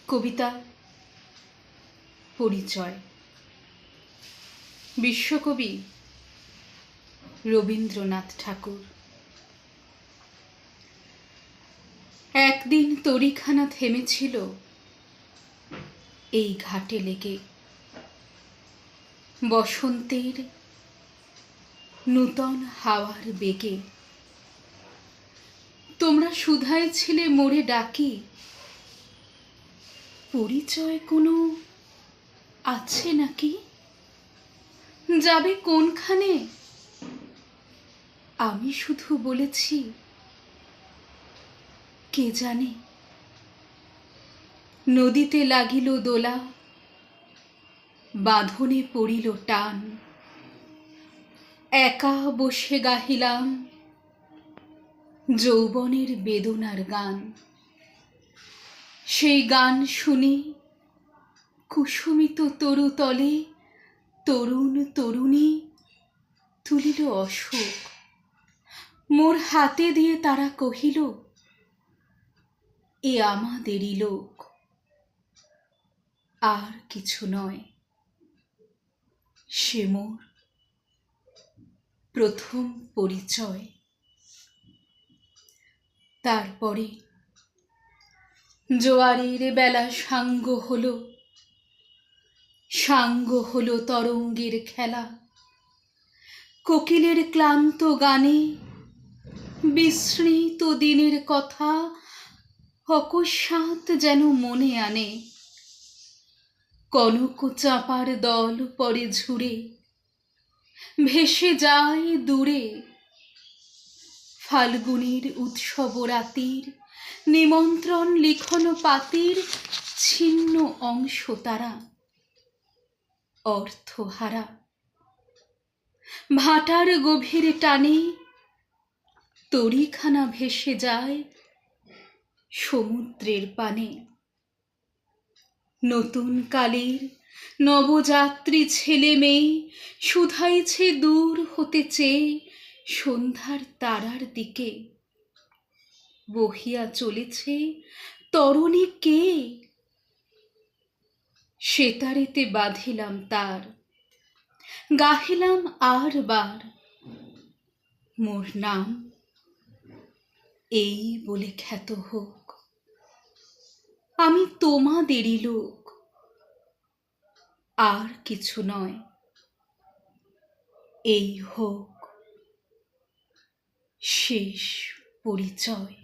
কবিতা পরিচয়। বিশ্বকবি রবীন্দ্রনাথ ঠাকুর। একদিন তরিখানা থেমেছিল এই ঘাটে লেগে, বসন্তের নূতন হাওয়ার বেগে। তোমরা শুধায় ছিলে মোরে ডাকি, পরিচয় কোনো আছে নাকি? যাবে কোনখানে? আমি শুধু বলেছি, কে জানে। নদীতে লাগিল দোলা, বাঁধনে পড়িল টান। একা বসে গাহিলাম যৌবনের বেদনার গান। সেই গান শুনে কুসুমিত তরুতলে তরুণ তরুণী তুলিল অশোক। মোর হাতে দিয়ে তারা কহিল, এ আমাদেরই লোক। আর কিছু নয়, সে মোর প্রথম পরিচয়। তারপরে জোয়ারের বেলা সাঙ্গ হলো তরঙ্গের খেলা। কোকিলের ক্লান্ত গানে বিস্মৃত দিনের কথা অকস্মাৎ যেন মনে আনে। কনক চাঁপার দল পরে ঝুরে ভেসে যায় দূরে। ফাল্গুনের উৎসব রাতির নিমন্ত্রণ লিখন পাতির ছিন্ন অংশ তারা, অর্থহারা। ভাটার গভীর টানে তরিখানা ভেসে যায় সমুদ্রের পানে। নতুন কালের নবযাত্রী ছেলে মেয়ে শুধাইছে দূর হতে চেয়ে সন্ধ্যার তারার দিকে। বহিয়া চলেছে তরণী কে? সেতারেতে বাঁধিলাম তার, গাহিলাম আর বার মোর নাম, এই বলে খ্যাত হোক। আমি তোমাদেরই লোক, আর কিছু নয়, এই হোক শেষ পরিচয়।